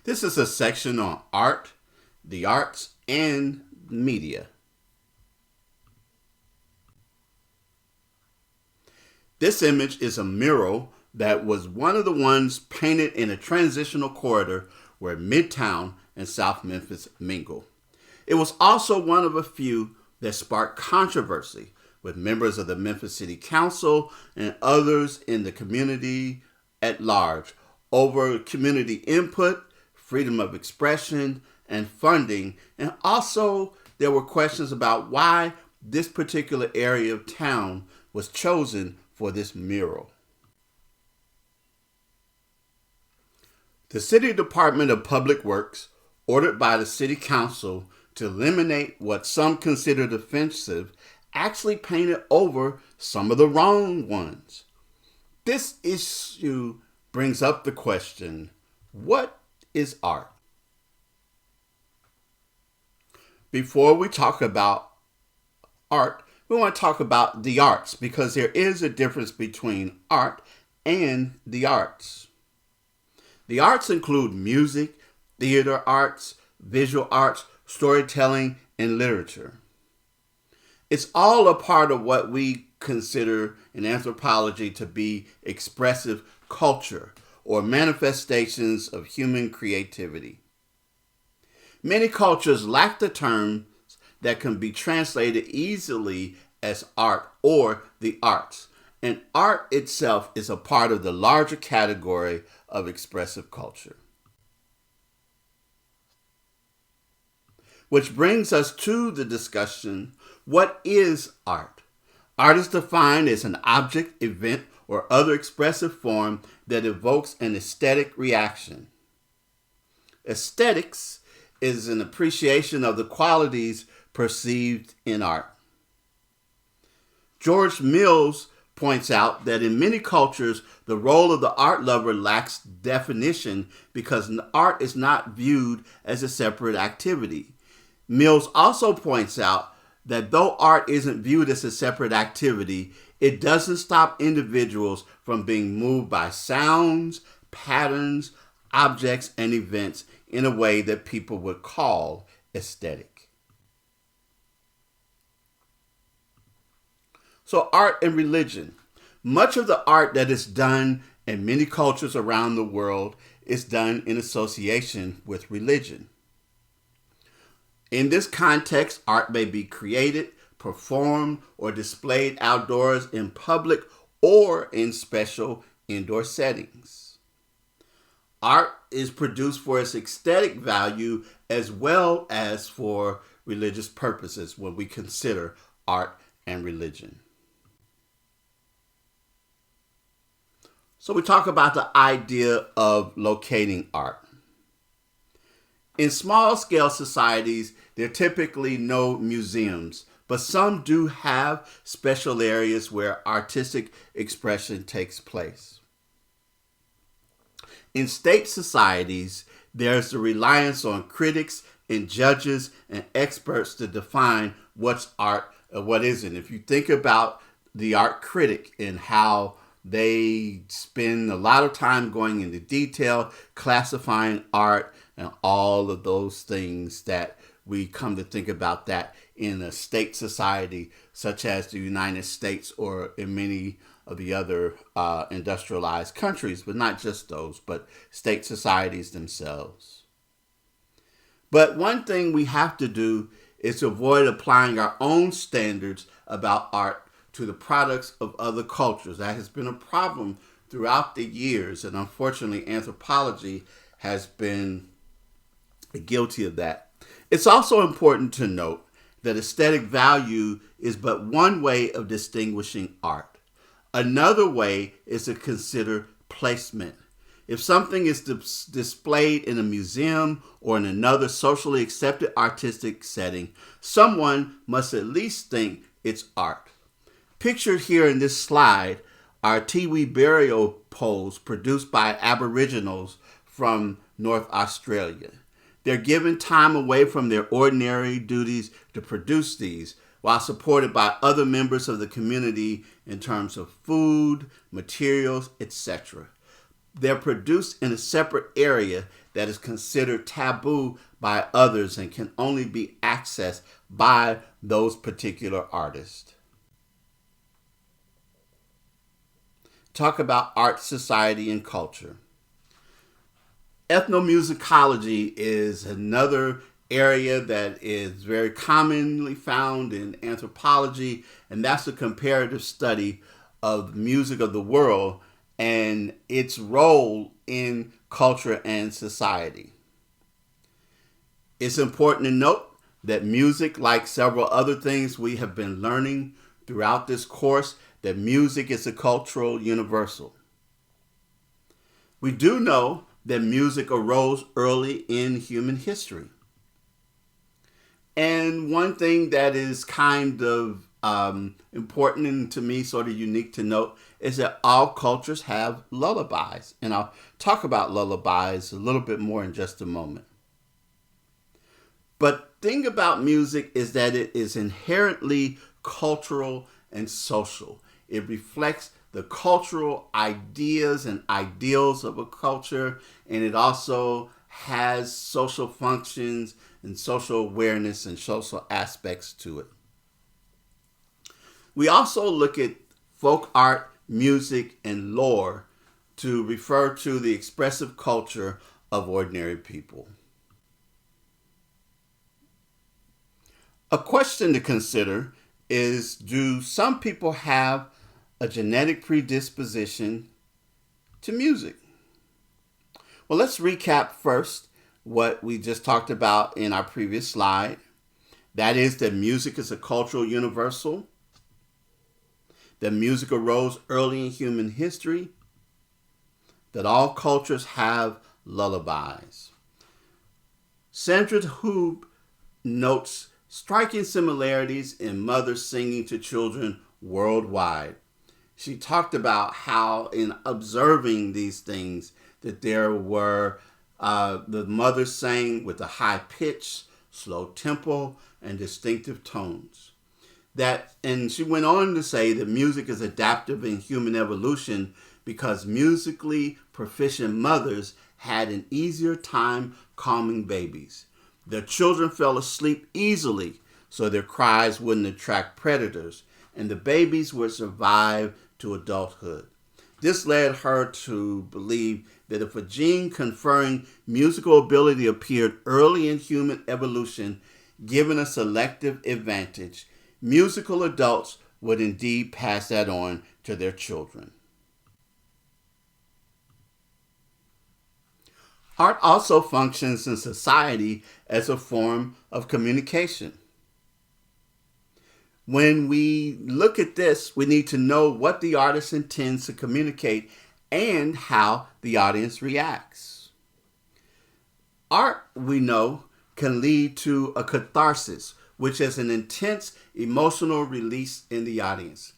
This is a section on art, the arts, and media. This image is a mural that was one of the ones painted in a transitional corridor where Midtown and South Memphis mingle. It was also one of a few that sparked controversy with members of the Memphis City Council and others in the community at large over community input, freedom of expression, and funding. And also, there were questions about why this particular area of town was chosen for this mural. The City Department of Public Works ordered by the City Council to eliminate what some considered offensive actually painted over some of the wrong ones. This issue brings up the question, what is art? Before we talk about art, we want to talk about the arts because there is a difference between art and the arts. The arts include music, theater arts, visual arts, storytelling, and literature. It's all a part of what we consider in anthropology to be expressive culture or manifestations of human creativity. Many cultures lack the terms that can be translated easily as art or the arts, and art itself is a part of the larger category of expressive culture. Which brings us to the discussion, what is art? Art is defined as an object, event, or other expressive form that evokes an aesthetic reaction. Aesthetics is an appreciation of the qualities perceived in art. George Mills points out that in many cultures, the role of the art lover lacks definition because art is not viewed as a separate activity. Mills also points out that though art isn't viewed as a separate activity, it doesn't stop individuals from being moved by sounds, patterns, objects, and events in a way that people would call aesthetic. So art and religion. Much of the art that is done in many cultures around the world is done in association with religion. In this context, art may be created, performed, or displayed outdoors in public or in special indoor settings. Art is produced for its aesthetic value as well as for religious purposes when we consider art and religion. So we talk about the idea of locating art. In small-scale societies, there are typically no museums, but some do have special areas where artistic expression takes place. In state societies, there's the reliance on critics and judges and experts to define what's art and what isn't. If you think about the art critic and how they spend a lot of time going into detail, classifying art, and all of those things that we come to think about that in a state society such as the United States or in many of the other industrialized countries, but not just those, but state societies themselves. But one thing we have to do is avoid applying our own standards about art to the products of other cultures. That has been a problem throughout the years, and unfortunately anthropology has been guilty of that. It's also important to note that aesthetic value is but one way of distinguishing art. Another way is to consider placement. If something is displayed in a museum or in another socially accepted artistic setting, someone must at least think it's art. Pictured here in this slide are Tiwi burial poles produced by Aboriginals from North Australia. They're given time away from their ordinary duties to produce these, while supported by other members of the community in terms of food, materials, etc. They're produced in a separate area that is considered taboo by others and can only be accessed by those particular artists. Talk about art, society, and culture. Ethnomusicology is another area that is very commonly found in anthropology, and that's a comparative study of music of the world and its role in culture and society. It's important to note that music, like several other things we have been learning throughout this course, that music is a cultural universal. We do know that music arose early in human history. And one thing that is kind of important and to me sort of unique to note is that all cultures have lullabies. And I'll talk about lullabies a little bit more in just a moment. But the thing about music is that it is inherently cultural and social. It reflects the cultural ideas and ideals of a culture, and it also has social functions and social awareness and social aspects to it. We also look at folk art, music, and lore to refer to the expressive culture of ordinary people. A question to consider is, do some people have a genetic predisposition to music? Well, let's recap first what we just talked about in our previous slide. That is that music is a cultural universal, that music arose early in human history, that all cultures have lullabies. Sandra Hoob notes striking similarities in mothers singing to children worldwide. She talked about how in observing these things that there were the mothers sang with a high pitch, slow tempo, and distinctive tones. And she went on to say that music is adaptive in human evolution because musically proficient mothers had an easier time calming babies. Their children fell asleep easily, so their cries wouldn't attract predators, and the babies would survive to adulthood. This led her to believe that if a gene conferring musical ability appeared early in human evolution, given a selective advantage, musical adults would indeed pass that on to their children. Art also functions in society as a form of communication. When we look at this, we need to know what the artist intends to communicate and how the audience reacts. Art, we know, can lead to a catharsis, which is an intense emotional release in the audience.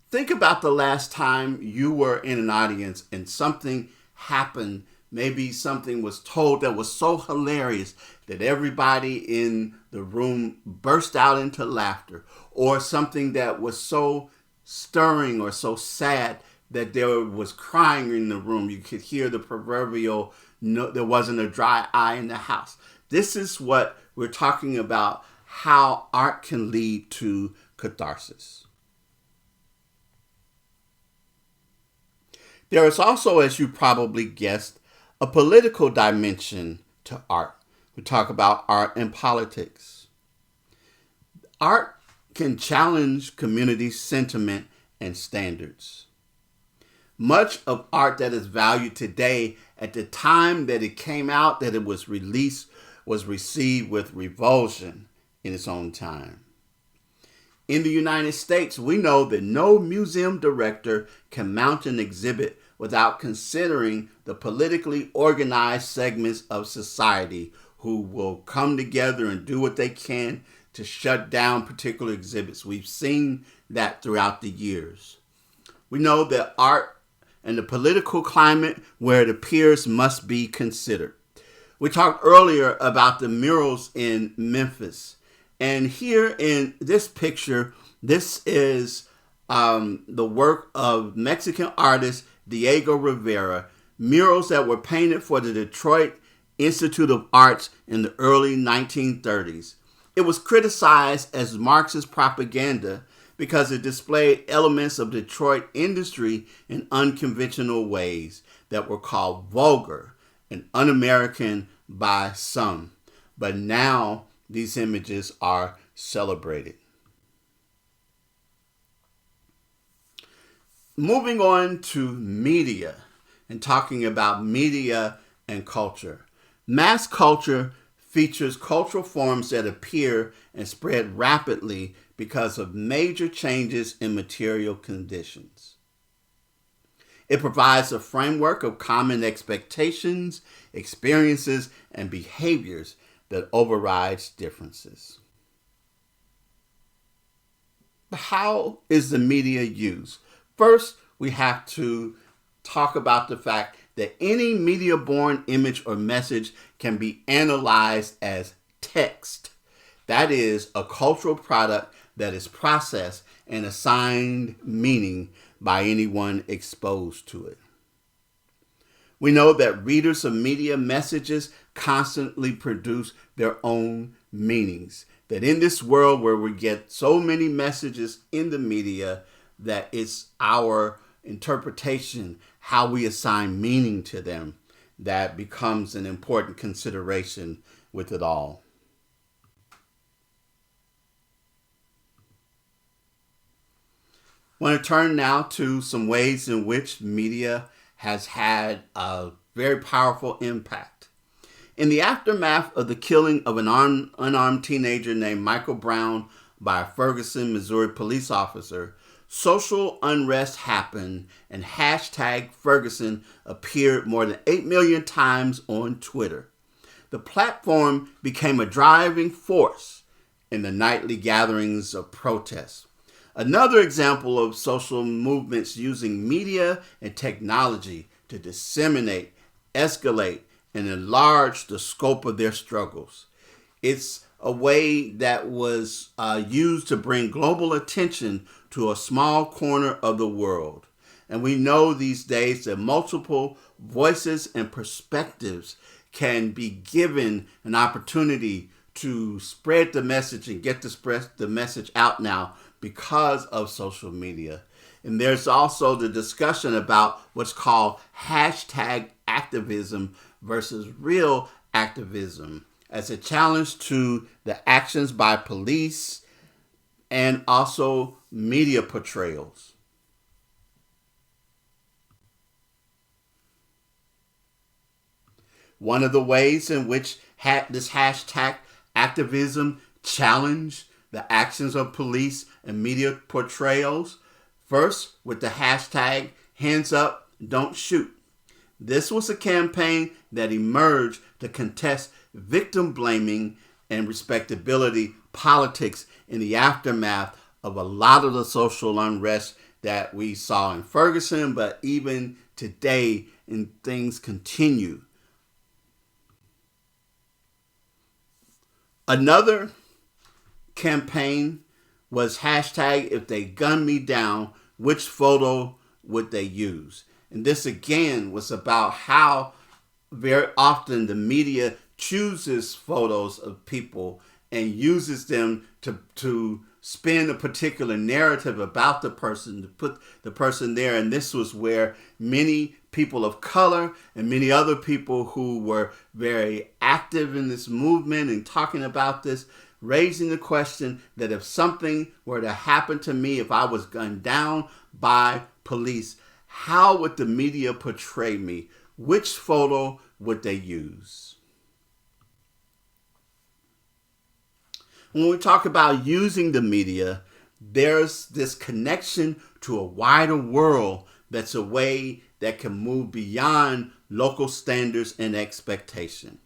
Think about the last time you were in an audience and something happened. Maybe something was told that was so hilarious that everybody in the room burst out into laughter, or something that was so stirring or so sad that there was crying in the room. You could hear the proverbial, no, there wasn't a dry eye in the house. This is what we're talking about, how art can lead to catharsis. There is also, as you probably guessed, a political dimension to art. We talk about art and politics. Art can challenge community sentiment and standards. Much of art that is valued today, at the time that it came out, that it was released, was received with revulsion in its own time. In the United States, we know that no museum director can mount an exhibit without considering the politically organized segments of society who will come together and do what they can to shut down particular exhibits. We've seen that throughout the years. We know that art and the political climate where it appears must be considered. We talked earlier about the murals in Memphis. And here in this picture, this is the work of Mexican artist Diego Rivera, murals that were painted for the Detroit Institute of Arts in the early 1930s. It was criticized as Marxist propaganda because it displayed elements of Detroit industry in unconventional ways that were called vulgar and un-American by some. But now these images are celebrated. Moving on to media and talking about media and culture. Mass culture features cultural forms that appear and spread rapidly because of major changes in material conditions. It provides a framework of common expectations, experiences, and behaviors that overrides differences. But how is the media used? First, we have to talk about the fact that any media-born image or message can be analyzed as text. That is a cultural product that is processed and assigned meaning by anyone exposed to it. We know that readers of media messages constantly produce their own meanings. That in this world where we get so many messages in the media, that it's our interpretation, how we assign meaning to them, that becomes an important consideration with it all. I want to turn now to some ways in which media has had a very powerful impact. In the aftermath of the killing of an unarmed teenager named Michael Brown by a Ferguson, Missouri police officer, social unrest happened and hashtag Ferguson appeared more than 8 million times on Twitter. The platform became a driving force in the nightly gatherings of protest. Another example of social movements using media and technology to disseminate, escalate, and enlarge the scope of their struggles. It's a way that was used to bring global attention to a small corner of the world. And we know these days that multiple voices and perspectives can be given an opportunity to spread the message and get the message out now because of social media. And there's also the discussion about what's called hashtag activism versus real activism as a challenge to the actions by police and also media portrayals. One of the ways in which this hashtag activism challenged the actions of police and media portrayals, first with the hashtag hands up, don't shoot. This was a campaign that emerged to contest victim blaming and respectability politics in the aftermath of a lot of the social unrest that we saw in Ferguson, but even today, and things continue. Another campaign was hashtag if they gun me down, which photo would they use? And this again was about how very often the media chooses photos of people and uses them to spin a particular narrative about the person, to put the person there. And this was where many people of color and many other people who were very active in this movement and talking about this, raising the question that if something were to happen to me, if I was gunned down by police, how would the media portray me? Which photo would they use? When we talk about using the media, there's this connection to a wider world that's a way that can move beyond local standards and expectation.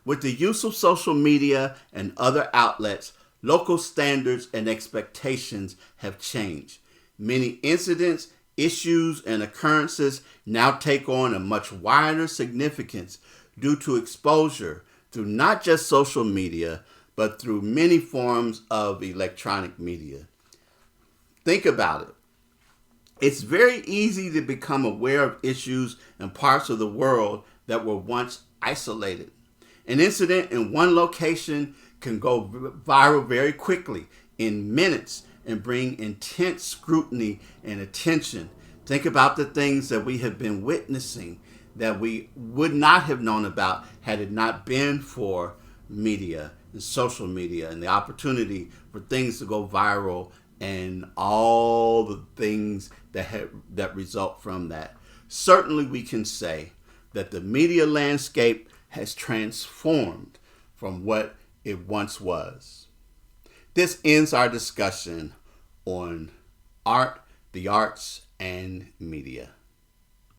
With the use of social media and other outlets, local standards and expectations have changed. Many incidents, issues, and occurrences now take on a much wider significance due to exposure through not just social media, but through many forms of electronic media. Think about it. It's very easy to become aware of issues and parts of the world that were once isolated. An incident in one location can go viral very quickly in minutes and bring intense scrutiny and attention. Think about the things that we have been witnessing that we would not have known about had it not been for media and social media and the opportunity for things to go viral and all the things that result from that. Certainly, we can say that the media landscape has transformed from what it once was. This ends our discussion on art, the arts, and media.